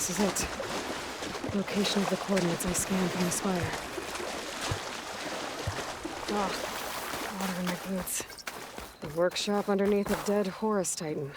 this is it. Location of the coordinates I scanned from the spire. Oh, water in my boots. The workshop underneath a dead Horus Titan.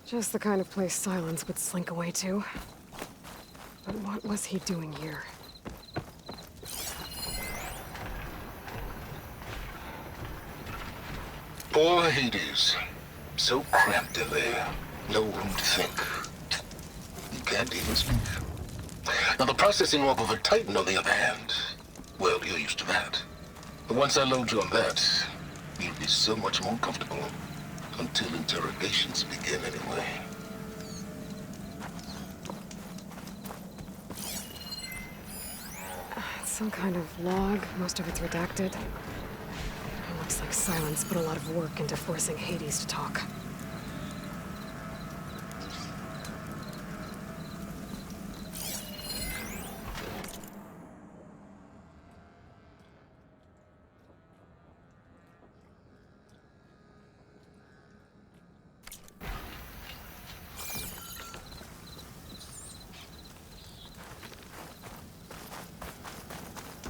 Just the kind of place Silence would slink away to. But what was he doing here? Poor Hades. So cramped in there. No room to think. You can't even speak. Now the processing orb of a Titan, on the other hand, well, you're used to that. But once I load you on that, you'll be so much more comfortable. Until interrogations begin, anyway. It's some kind of log. Most of it's redacted. It looks like Silence put a lot of work into forcing Hades to talk.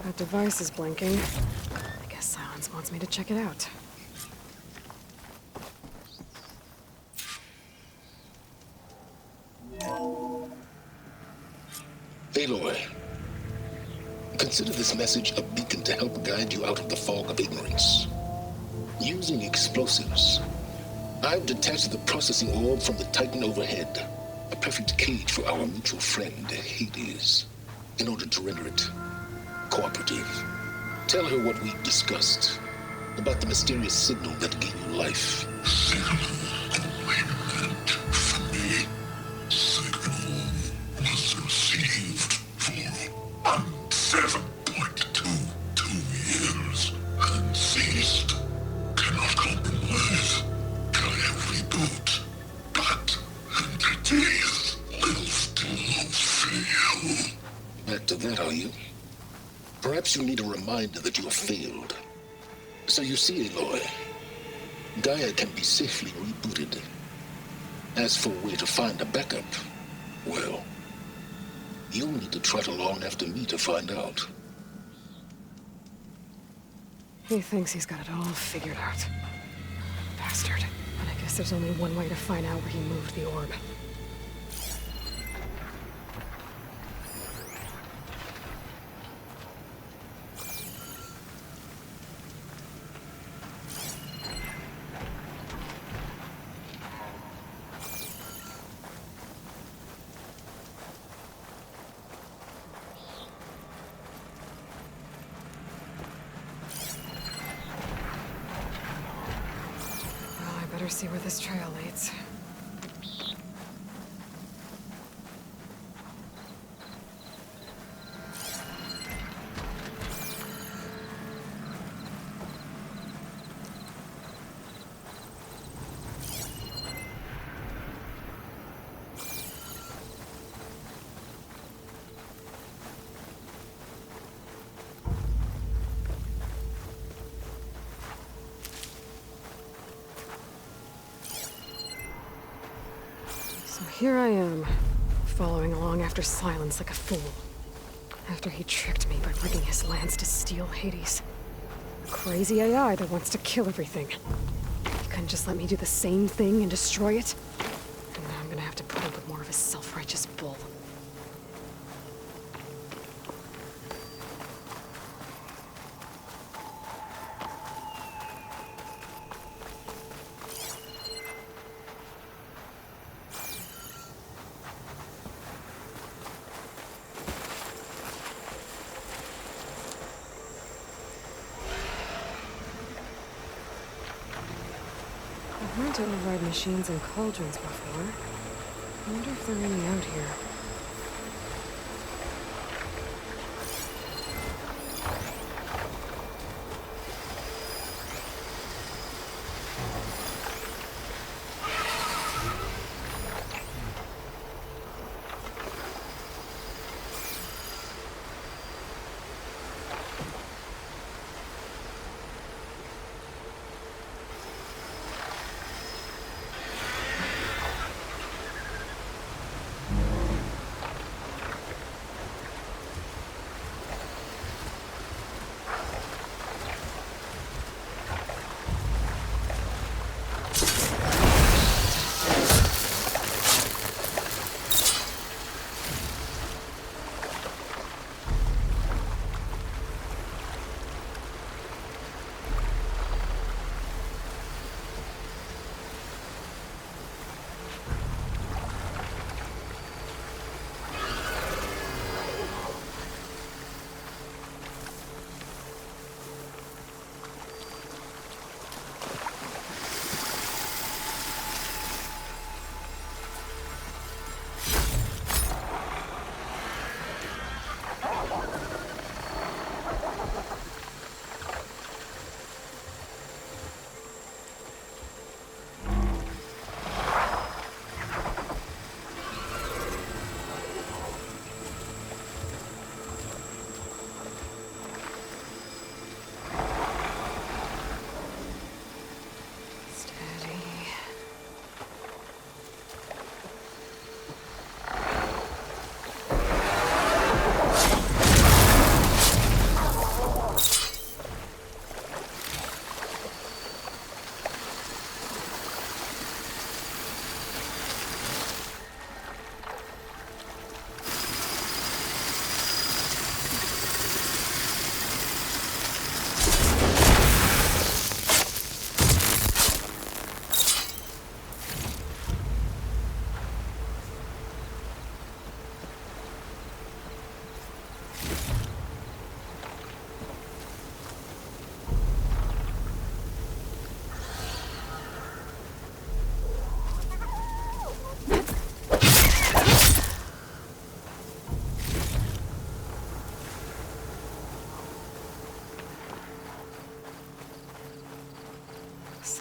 That device is blinking. I guess Silence wants me to check it out. Aloy, consider this message a beacon to help guide you out of the fog of ignorance. Using explosives, I've detached the processing orb from the Titan overhead, a perfect cage for our mutual friend, Hades, in order to render it cooperative. Tell her what we discussed about the mysterious signal that gave you life. Signal only meant for me. Signal was received for 7.22 years and ceased. Cannot compromise. Try every boot, but entities will still fail. Back to that, are you? Perhaps you need a reminder that you have failed. So you see, Aloy, Gaia can be safely rebooted. As for where to find a backup, well, you'll need to trot along after me to find out. He thinks he's got it all figured out. Bastard. But I guess there's only one way to find out where he moved the orb. Better see where this trail leads. So here I am, following along after Silence like a fool. After he tricked me by rigging his lance to steal Hades. A crazy AI that wants to kill everything. He couldn't just let me do the same thing and destroy it. And now I'm gonna have to put up with more of his self-righteous bull. I've learned to override machines and cauldrons before. I wonder if there are any out here.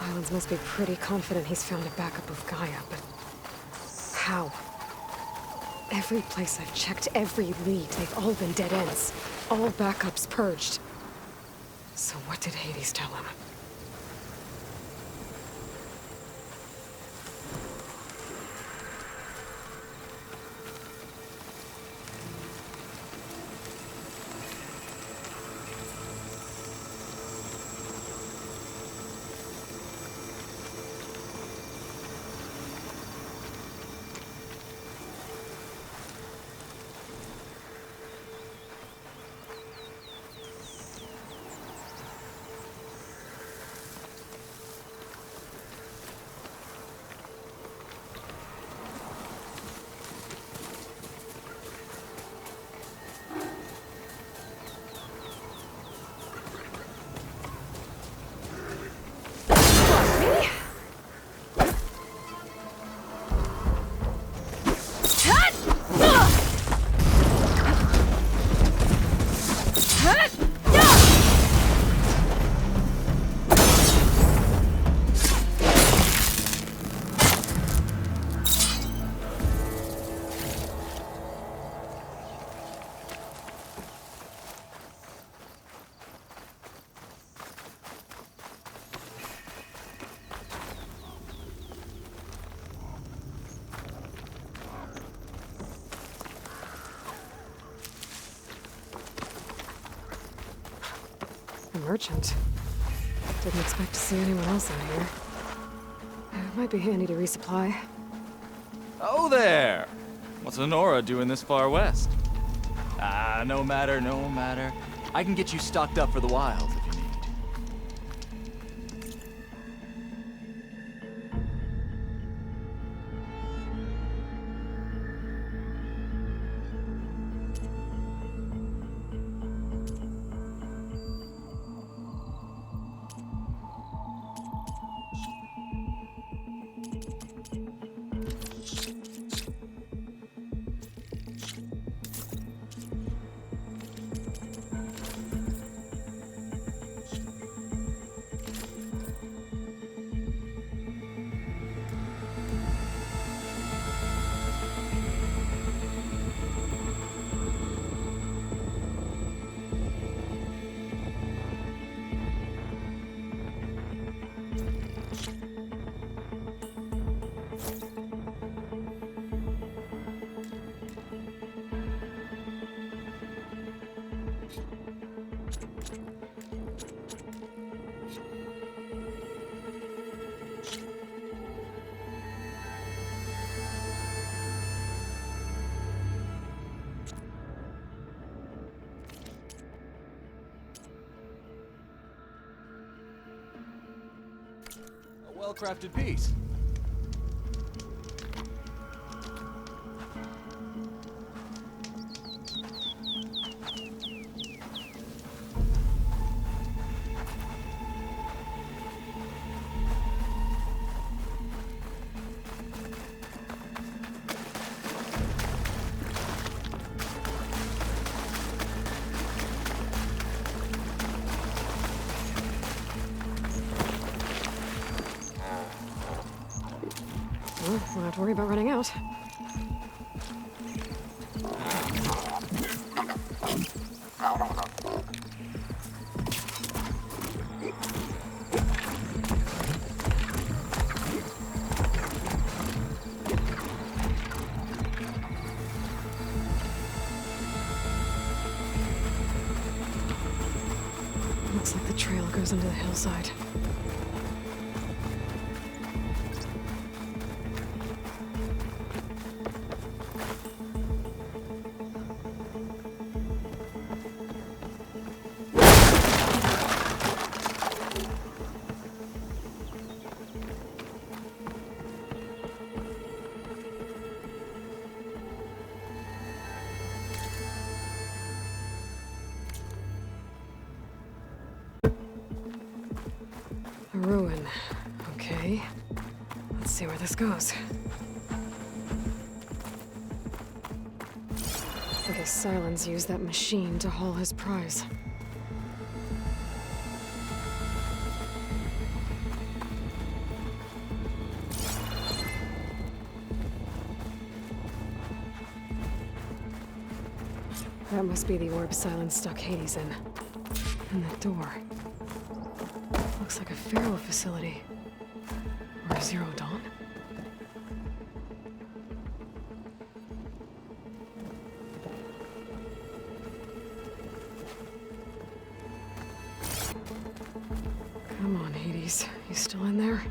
Silence must be pretty confident he's found a backup of Gaia, but how? Every place I've checked, every lead, they've all been dead ends. All backups purged. So what did Hades tell him? A merchant. Didn't expect to see anyone else in here. It might be handy to resupply. Oh there! What's Honora doing this far west? Ah, no matter, no matter. I can get you stocked up for the wilds if you need. A well-crafted piece. Well, won't have to worry about running out. Looks like the trail goes into the hillside. A ruin. Okay. Let's see where this goes. I guess Silence used that machine to haul his prize. That must be the orb Silence stuck Hades in. And that door. Looks like a Pharaoh facility. Or a Zero Dawn? Come on, Hades. You still in there?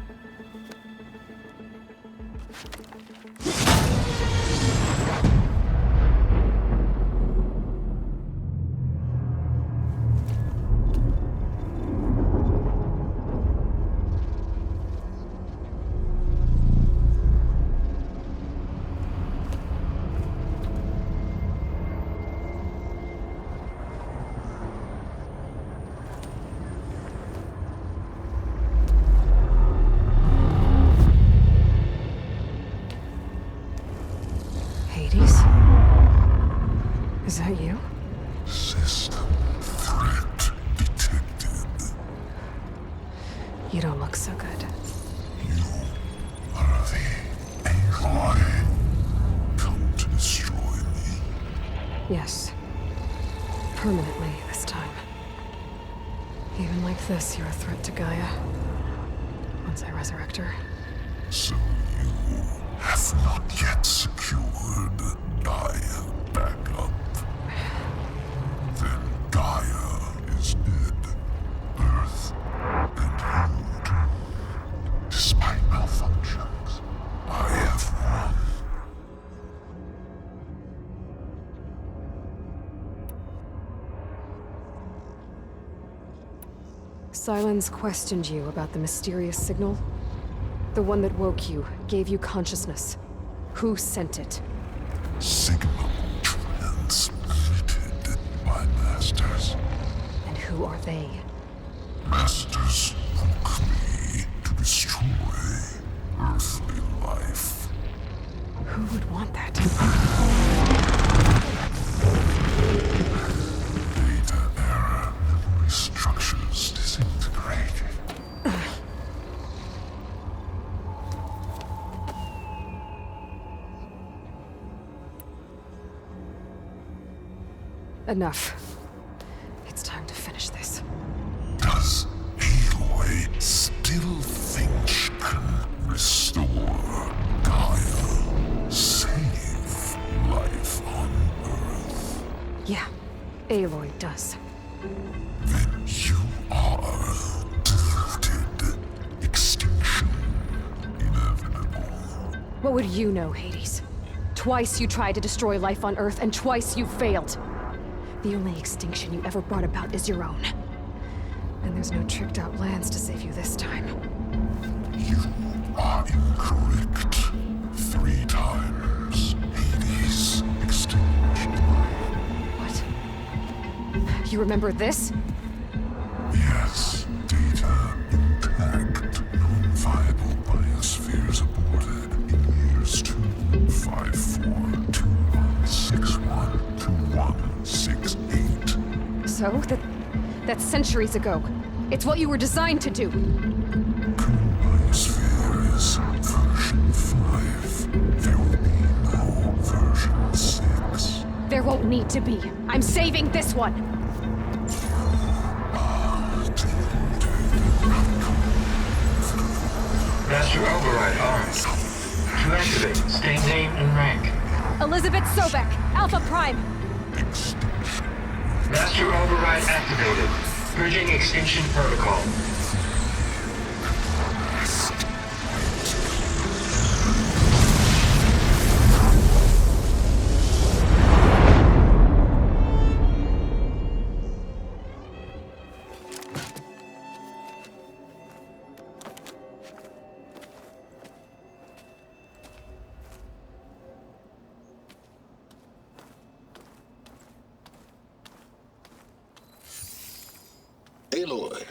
Hades? Is that you? System threat detected. You don't look so good. You are the Aloy. Come to destroy me. Yes. Permanently this time. Even like this, you're a threat to Gaia. Once I resurrect her. So you have not yet secured Gaia back up. Then Gaia is dead. Earth and you doomed. Despite malfunctions, I have won. Silence questioned you about the mysterious signal. The one that woke you, gave you consciousness. Who sent it? Signal transmitted by masters. And who are they? Masters woke me to destroy earthly life. Who would want that? Data error, memory structures disintegrated. Enough. It's time to finish this. Does Aloy still think she can restore Gaia? Save life on Earth? Yeah, Aloy does. Then you are deluded. Extinction inevitable. What would you know, Hades? Twice you tried to destroy life on Earth, and twice you failed. The only extinction you ever brought about is your own. And there's no tricked-out lands to save you this time. You are incorrect. 3 times. Hades extinguished. What? You remember this? Yes, data intact. Non-viable biospheres aborted in years 254, 2161, 2168. So, that's centuries ago. It's what you were designed to do. Biosphere is version 5. There will be no version 6. There won't need to be. I'm saving this one. Master override armed. To activate, state name and rank. Elizabeth Sobek, Alpha Prime. Master override activated. Purging extinction protocol. Aloy,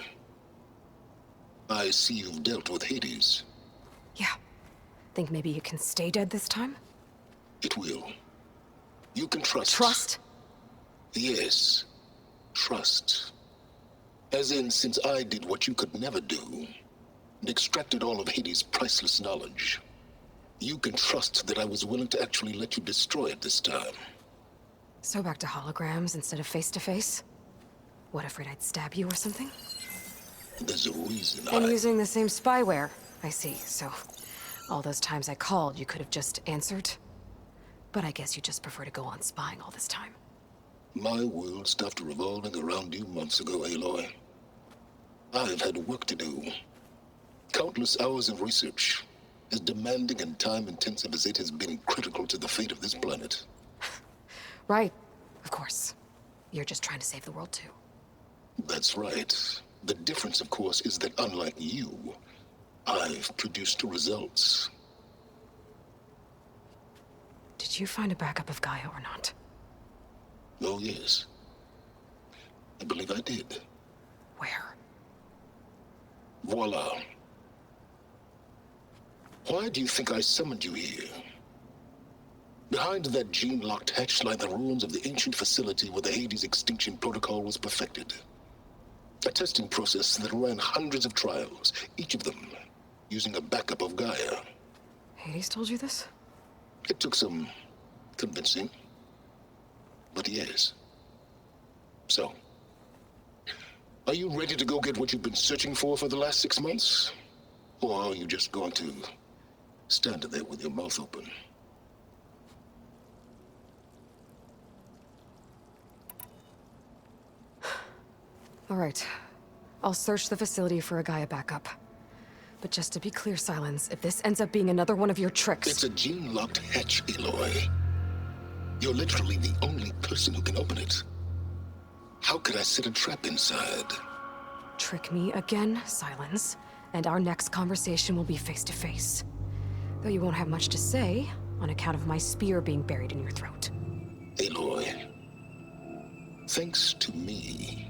I see you've dealt with Hades. Yeah. Think maybe you can stay dead this time? It will. You can trust. Trust? Yes. Trust. As in, since I did what you could never do, and extracted all of Hades' priceless knowledge, you can trust that I was willing to actually let you destroy it this time. So back to holograms instead of face-to-face? What, afraid I'd stab you or something? There's a reason And using the same spyware. I see, so... all those times I called, you could have just answered? But I guess you just prefer to go on spying all this time. My world stopped revolving around you months ago, Aloy. I've had work to do. Countless hours of research, as demanding and time-intensive as it has been critical to the fate of this planet. Right. Of course. You're just trying to save the world, too. That's right. The difference, of course, is that unlike you, I've produced results. Did you find a backup of Gaia or not? Oh, yes. I believe I did. Where? Voila. Why do you think I summoned you here? Behind that gene-locked hatch lie the ruins of the ancient facility where the Hades extinction protocol was perfected. A testing process that ran hundreds of trials, each of them using a backup of Gaia. Hades told you this? It took some convincing, but yes. So, are you ready to go get what you've been searching for the last 6 months? Or are you just going to stand there with your mouth open? All right. I'll search the facility for a Gaia backup. But just to be clear, Silence, if this ends up being another one of your tricks... It's a gene-locked hatch, Aloy. You're literally the only person who can open it. How could I set a trap inside? Trick me again, Silence, and our next conversation will be face-to-face. Though you won't have much to say, on account of my spear being buried in your throat. Aloy, thanks to me,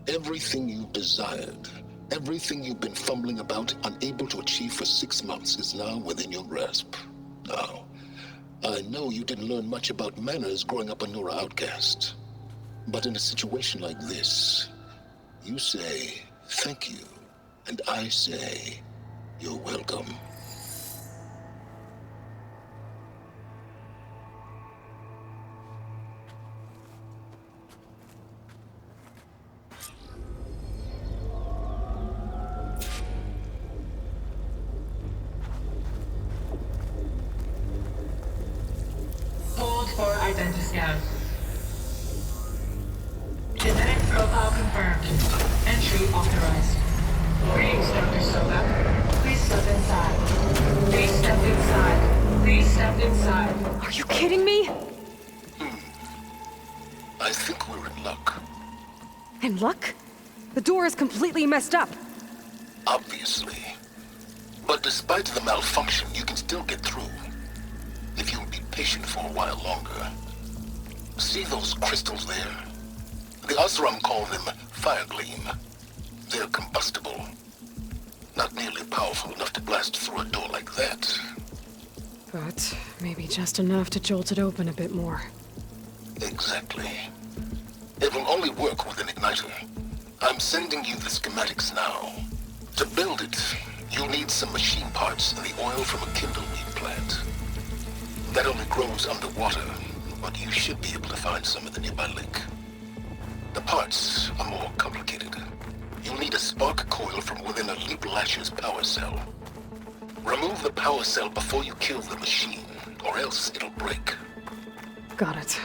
everything you've desired, everything you've been fumbling about, unable to achieve for 6 months, is now within your grasp. Now, I know you didn't learn much about manners growing up a Nora outcast. But in a situation like this, you say, thank you, and I say, you're welcome. Hold for identiscan. Genetic profile confirmed. Entry authorized. Greetings, Dr. Soga. Please step inside. Please step inside. Please step inside. Are you kidding me? I think we're in luck. In luck? The door is completely messed up. Obviously. But despite the malfunction, you can still get through. If you'll be patient for a while longer. See those crystals there? The Osram call them fire gleam. They're combustible. Not nearly powerful enough to blast through a door like that. But maybe just enough to jolt it open a bit more. Exactly. It will only work with an igniter. I'm sending you the schematics now. To build it, you'll need some machine parts and the oil from a kindleweed plant. That only grows underwater, but you should be able to find some in the nearby lake. The parts are more complicated. You'll need a spark coil from within a Leap Lasher's power cell. Remove the power cell before you kill the machine, or else it'll break. Got it.